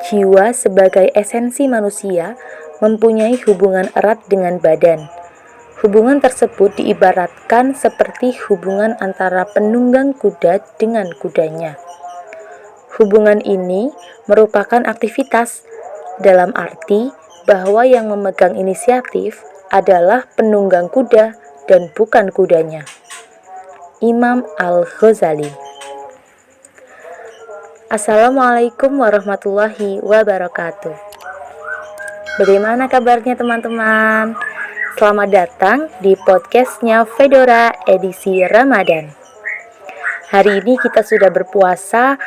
jiwa sebagai esensi manusia mempunyai hubungan erat dengan badan. Hubungan tersebut diibaratkan seperti hubungan antara penunggang kuda dengan kudanya. Hubungan ini merupakan aktivitas dalam arti bahwa yang memegang inisiatif adalah penunggang kuda dan bukan kudanya. Imam Al-Ghazali. Assalamualaikum warahmatullahi wabarakatuh. Bagaimana kabarnya teman-teman? Selamat datang di podcastnya Fedora edisi Ramadan. Hari ini kita sudah berpuasa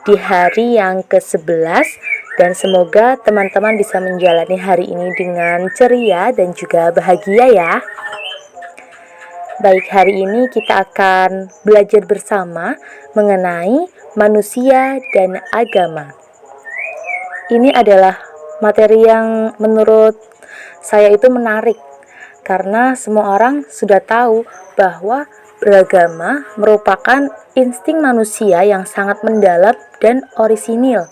di hari yang ke-11 dan semoga teman-teman bisa menjalani hari ini dengan ceria dan juga bahagia ya. Baik, hari ini kita akan belajar bersama mengenai manusia dan agama. Ini adalah materi yang menurut saya itu menarik karena semua orang sudah tahu bahwa beragama merupakan insting manusia yang sangat mendalam dan orisinil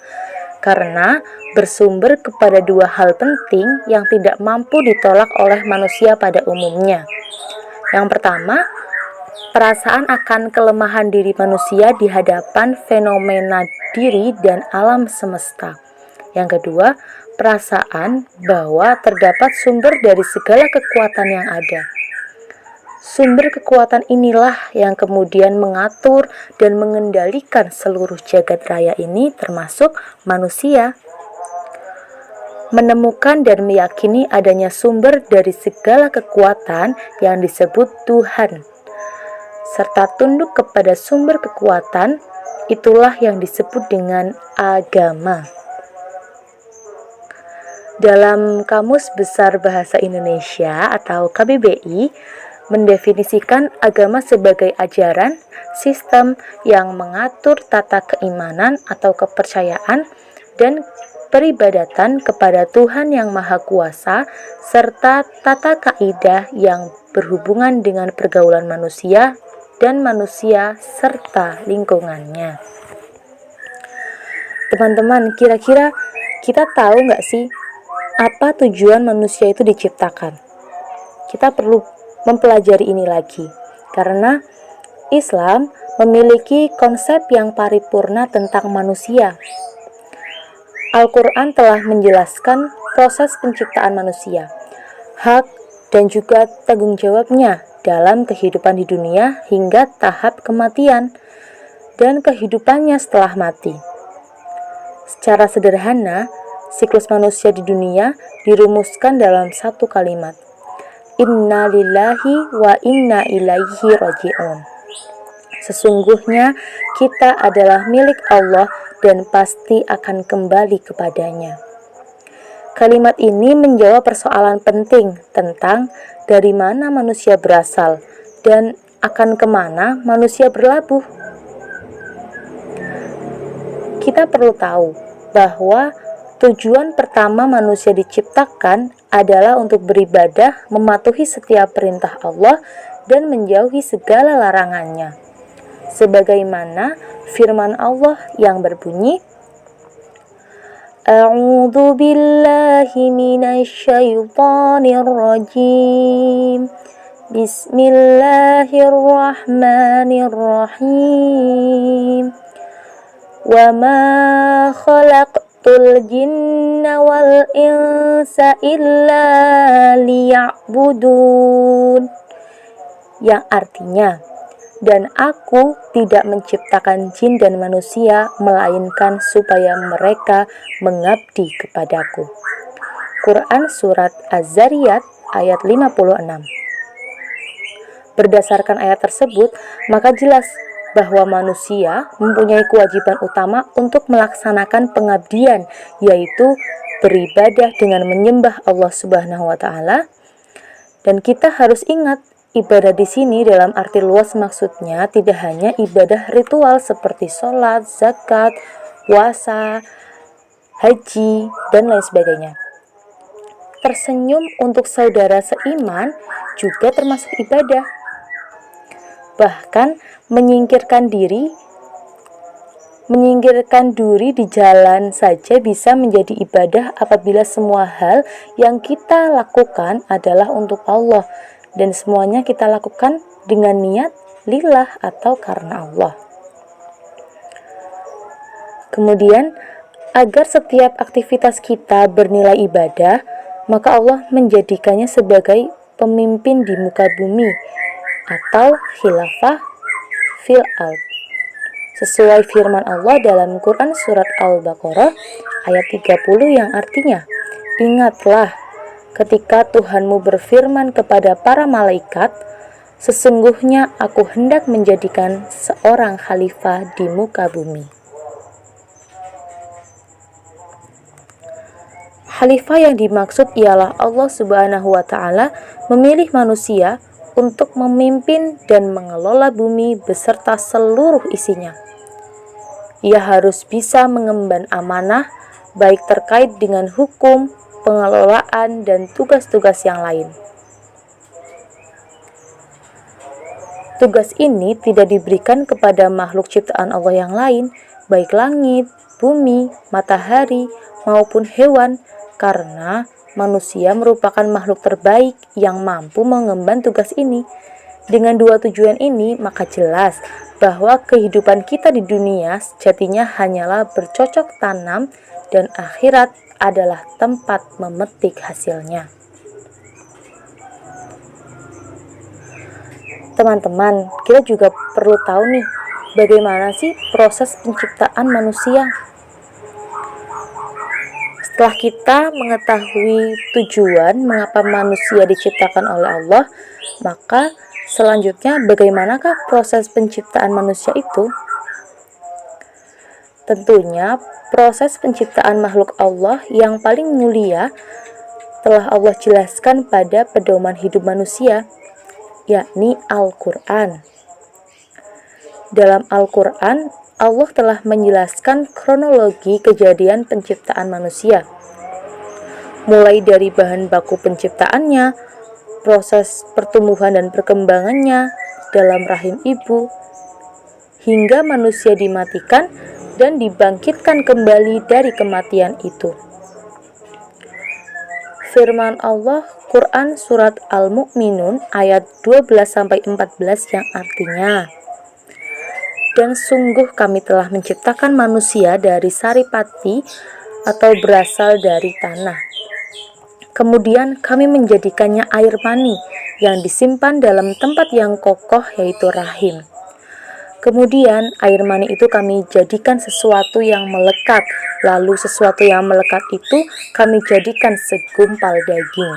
karena bersumber kepada dua hal penting yang tidak mampu ditolak oleh manusia pada umumnya. Yang pertama, perasaan akan kelemahan diri manusia di hadapan fenomena diri dan alam semesta. Yang kedua, perasaan bahwa terdapat sumber dari segala kekuatan yang ada. Sumber kekuatan inilah yang kemudian mengatur dan mengendalikan seluruh jagat raya ini termasuk manusia. Menemukan dan meyakini adanya sumber dari segala kekuatan yang disebut Tuhan, serta tunduk kepada sumber kekuatan, itulah yang disebut dengan agama. Dalam Kamus Besar Bahasa Indonesia atau KBBI mendefinisikan agama sebagai ajaran, sistem yang mengatur tata keimanan atau kepercayaan dan peribadatan kepada Tuhan yang Maha Kuasa serta tata kaidah yang berhubungan dengan pergaulan manusia dan manusia serta lingkungannya. Teman-teman, kira-kira kita tahu nggak sih apa tujuan manusia itu diciptakan? Kita perlu mempelajari ini lagi, karena Islam memiliki konsep yang paripurna tentang manusia. Al-Quran telah menjelaskan proses penciptaan manusia, hak dan juga tanggung jawabnya dalam kehidupan di dunia hingga tahap kematian dan kehidupannya setelah mati. Secara sederhana, siklus manusia di dunia dirumuskan dalam satu kalimat. Inna lillahi wa inna ilaihi raji'un. Sesungguhnya kita adalah milik Allah dan pasti akan kembali kepadanya. Kalimat ini menjawab persoalan penting tentang dari mana manusia berasal dan akan kemana manusia berlabuh. Kita perlu tahu bahwa tujuan pertama manusia diciptakan adalah untuk beribadah, mematuhi setiap perintah Allah dan menjauhi segala larangannya. Sebagaimana firman Allah yang berbunyi, A'udzu billahi minasy syaithanir rajim. Bismillahirrahmanirrahim. Wa ma khalaqtul jinna wal insa illa liya'budun. Yang artinya, dan aku tidak menciptakan jin dan manusia melainkan supaya mereka mengabdi kepadaku. Quran Surat Az-Zariyat ayat 56. Berdasarkan ayat tersebut, maka jelas bahwa manusia mempunyai kewajiban utama untuk melaksanakan pengabdian, yaitu beribadah dengan menyembah Allah Subhanahu wa Ta'ala. Dan kita harus ingat, ibadah di sini dalam arti luas maksudnya tidak hanya ibadah ritual seperti sholat, zakat, puasa, haji, dan lain sebagainya. Tersenyum untuk saudara seiman juga termasuk ibadah. Bahkan menyingkirkan diri Menyingkirkan duri di jalan saja bisa menjadi ibadah apabila semua hal yang kita lakukan adalah untuk Allah dan semuanya kita lakukan dengan niat lillah atau karena Allah. Kemudian, agar setiap aktivitas kita bernilai ibadah, maka Allah menjadikannya sebagai pemimpin di muka bumi atau khilafah fil ard. Sesuai firman Allah dalam Quran surat Al-Baqarah ayat 30 yang artinya, "Ingatlah ketika Tuhanmu berfirman kepada para malaikat, sesungguhnya aku hendak menjadikan seorang khalifah di muka bumi." Khalifah yang dimaksud ialah Allah Subhanahu wa Ta'ala memilih manusia untuk memimpin dan mengelola bumi beserta seluruh isinya. Ia harus bisa mengemban amanah, baik terkait dengan hukum, pengelolaan, dan tugas-tugas yang lain. Tugas ini tidak diberikan kepada makhluk ciptaan Allah yang lain, baik langit, bumi, matahari, maupun hewan, karena manusia merupakan makhluk terbaik yang mampu mengemban tugas ini. Dengan dua tujuan ini, maka jelas bahwa kehidupan kita di dunia sejatinya hanyalah bercocok tanam dan akhirat adalah tempat memetik hasilnya. Teman-teman, kita juga perlu tahu nih, bagaimana sih proses penciptaan manusia? Setelah kita mengetahui tujuan mengapa manusia diciptakan oleh Allah, maka selanjutnya, bagaimanakah proses penciptaan manusia itu? Tentunya, proses penciptaan makhluk Allah yang paling mulia telah Allah jelaskan pada pedoman hidup manusia, yakni Al-Quran. Dalam Al-Quran, Allah telah menjelaskan kronologi kejadian penciptaan manusia, mulai dari bahan baku penciptaannya, proses pertumbuhan dan perkembangannya dalam rahim ibu, hingga manusia dimatikan dan dibangkitkan kembali dari kematian itu. Firman Allah Quran surat Al-Mu'minun ayat 12-14 yang artinya, "Dan sungguh kami telah menciptakan manusia dari saripati atau berasal dari tanah. Kemudian kami menjadikannya air mani yang disimpan dalam tempat yang kokoh yaitu rahim. Kemudian air mani itu kami jadikan sesuatu yang melekat, lalu sesuatu yang melekat itu kami jadikan segumpal daging.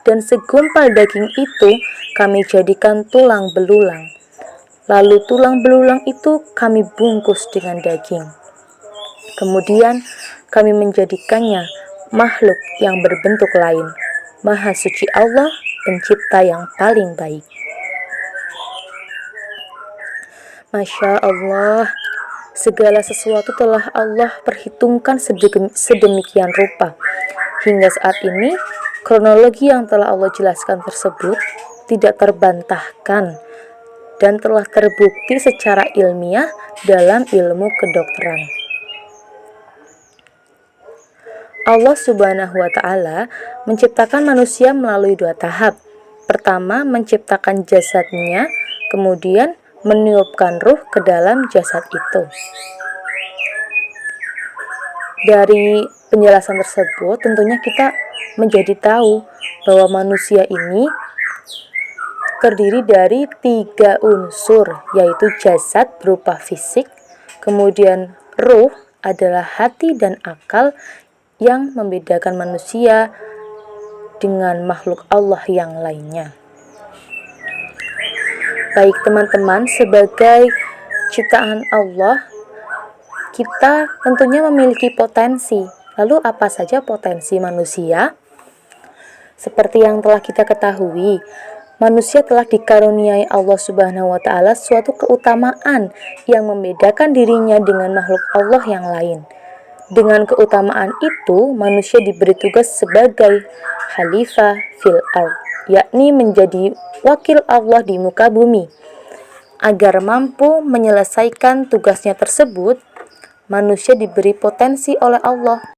Dan segumpal daging itu kami jadikan tulang belulang. Lalu tulang belulang itu kami bungkus dengan daging. Kemudian kami menjadikannya makhluk yang berbentuk lain. Maha suci Allah, pencipta yang paling baik." Masya Allah, segala sesuatu telah Allah perhitungkan sedemikian rupa. Hingga saat ini, kronologi yang telah Allah jelaskan tersebut tidak terbantahkan dan telah terbukti secara ilmiah dalam ilmu kedokteran. Allah Subhanahu wa Ta'ala menciptakan manusia melalui dua tahap. Pertama, menciptakan jasadnya, kemudian meniupkan ruh ke dalam jasad itu. Dari penjelasan tersebut, tentunya kita menjadi tahu bahwa manusia ini terdiri dari 3 unsur, yaitu jasad berupa fisik, kemudian ruh adalah hati dan akal yang membedakan manusia dengan makhluk Allah yang lainnya. Baik teman-teman, sebagai ciptaan Allah, kita tentunya memiliki potensi. Lalu apa saja potensi manusia? Seperti yang telah kita ketahui, manusia telah dikaruniai Allah Subhanahu wa Ta'ala suatu keutamaan yang membedakan dirinya dengan makhluk Allah yang lain. Dengan keutamaan itu, manusia diberi tugas sebagai khalifah fil ard, yakni menjadi wakil Allah di muka bumi. Agar mampu menyelesaikan tugasnya tersebut, manusia diberi potensi oleh Allah.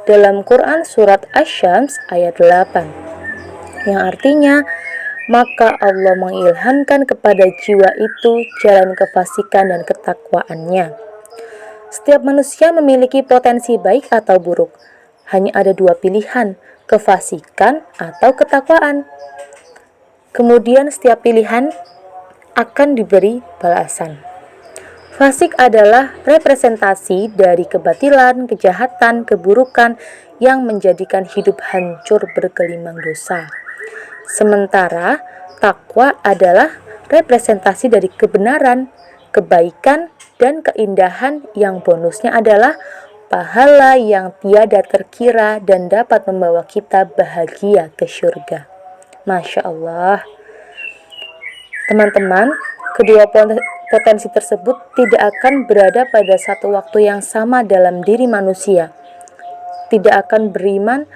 Dalam Quran surat Asy-Syams ayat 8, yang artinya, maka Allah mengilhamkan kepada jiwa itu jalan kefasikan dan ketakwaannya. Setiap manusia memiliki potensi baik atau buruk. Hanya ada dua pilihan, kefasikan atau ketakwaan. Kemudian setiap pilihan akan diberi balasan. Fasik adalah representasi dari kebatilan, kejahatan, keburukan yang menjadikan hidup hancur bergelimang dosa. Sementara takwa adalah representasi dari kebenaran, kebaikan, dan keindahan yang bonusnya adalah pahala yang tiada terkira dan dapat membawa kita bahagia ke surga. Masya Allah. Teman-teman, kedua potensi tersebut tidak akan berada pada satu waktu yang sama dalam diri manusia. Tidak akan beriman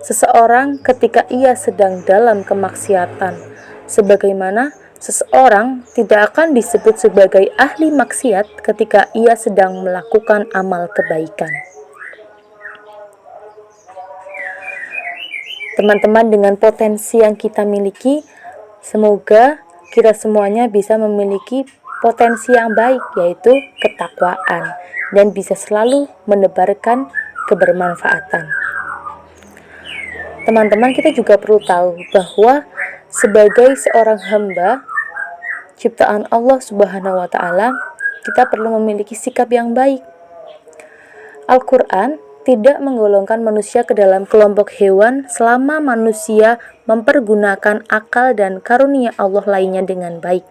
seseorang ketika ia sedang dalam kemaksiatan, sebagaimana seseorang tidak akan disebut sebagai ahli maksiat ketika ia sedang melakukan amal kebaikan. Teman-teman, dengan potensi yang kita miliki, semoga kita semuanya bisa memiliki potensi yang baik, yaitu ketakwaan, dan bisa selalu menebarkan kebermanfaatan. Teman-teman, kita juga perlu tahu bahwa sebagai seorang hamba ciptaan Allah Subhanahu wa Ta'ala, kita perlu memiliki sikap yang baik. Al-Quran tidak menggolongkan manusia ke dalam kelompok hewan selama manusia mempergunakan akal dan karunia Allah lainnya dengan baik.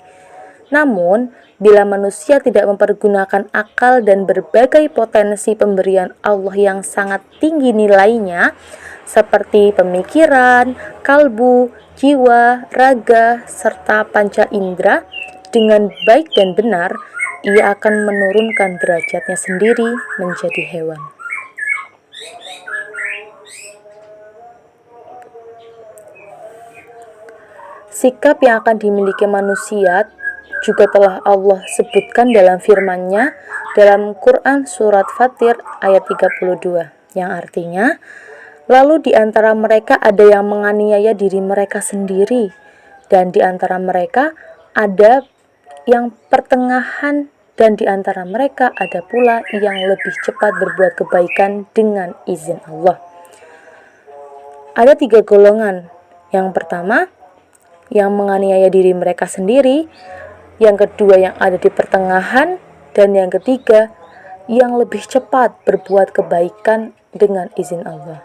Namun, bila manusia tidak mempergunakan akal dan berbagai potensi pemberian Allah yang sangat tinggi nilainya, seperti pemikiran, kalbu, jiwa, raga, serta panca indera, dengan baik dan benar, ia akan menurunkan derajatnya sendiri menjadi hewan. Sikap yang akan dimiliki manusia juga telah Allah sebutkan dalam firman-Nya dalam Quran surat Fatir ayat 32, yang artinya, lalu di antara mereka ada yang menganiaya diri mereka sendiri, dan di antara mereka ada yang pertengahan, dan di antara mereka ada pula yang lebih cepat berbuat kebaikan dengan izin Allah. Ada 3 golongan. Yang pertama, yang menganiaya diri mereka sendiri, yang kedua yang ada di pertengahan, dan yang ketiga yang lebih cepat berbuat kebaikan dengan izin Allah.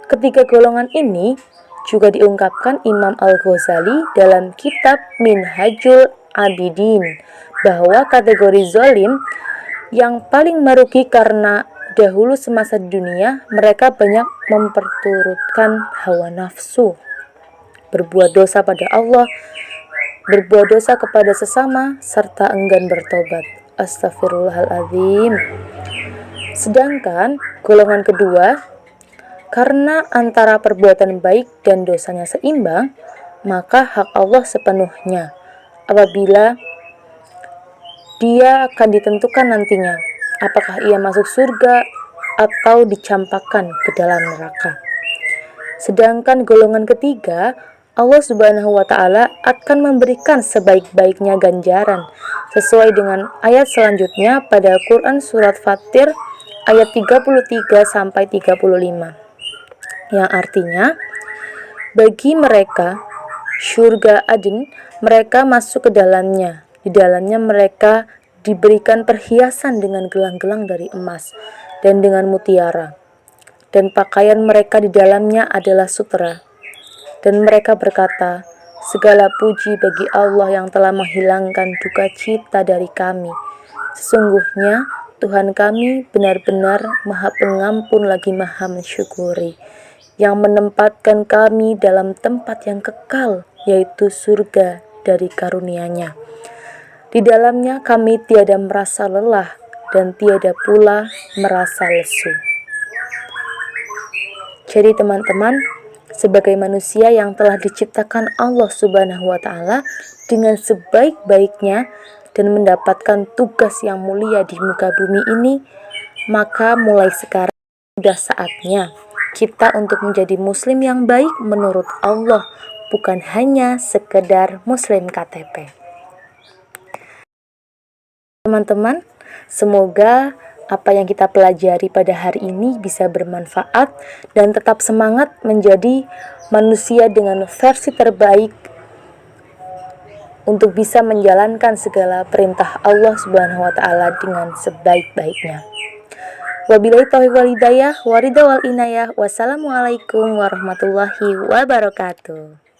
Ketiga golongan ini juga diungkapkan Imam Al-Ghazali dalam kitab Minhajul Abidin, bahwa kategori zalim yang paling merugi karena dahulu semasa dunia mereka banyak memperturutkan hawa nafsu, berbuat dosa pada Allah, berbuat dosa kepada sesama, serta enggan bertobat. Astaghfirullahaladzim. Sedangkan golongan kedua, karena antara perbuatan baik dan dosanya seimbang, maka hak Allah sepenuhnya apabila dia akan ditentukan nantinya apakah ia masuk surga atau dicampakkan ke dalam neraka. Sedangkan golongan ketiga, Allah Subhanahu wa Ta'ala akan memberikan sebaik-baiknya ganjaran sesuai dengan ayat selanjutnya pada Quran surat Fatir ayat 33 sampai 35, yang artinya, bagi mereka surga Aden, mereka masuk ke dalamnya. Di dalamnya mereka diberikan perhiasan dengan gelang-gelang dari emas dan dengan mutiara, dan pakaian mereka di dalamnya adalah sutera. Dan mereka berkata, segala puji bagi Allah yang telah menghilangkan duka cita dari kami. Sesungguhnya Tuhan kami benar-benar Maha Pengampun lagi Maha Mensyukuri, yang menempatkan kami dalam tempat yang kekal, yaitu surga dari karunia-Nya. Di dalamnya kami tiada merasa lelah dan tiada pula merasa lesu. Jadi teman-teman, sebagai manusia yang telah diciptakan Allah Subhanahu wa Ta'ala dengan sebaik-baiknya dan mendapatkan tugas yang mulia di muka bumi ini, maka mulai sekarang sudah saatnya kita untuk menjadi muslim yang baik menurut Allah, bukan hanya sekedar muslim KTP. Teman-teman, semoga apa yang kita pelajari pada hari ini bisa bermanfaat dan tetap semangat menjadi manusia dengan versi terbaik untuk bisa menjalankan segala perintah Allah Subhanahu wa Ta'ala dengan sebaik-baiknya. Wabillahi taufiq wal hidayah, waridha wal inayah. Wassalamualaikum warahmatullahi wabarakatuh.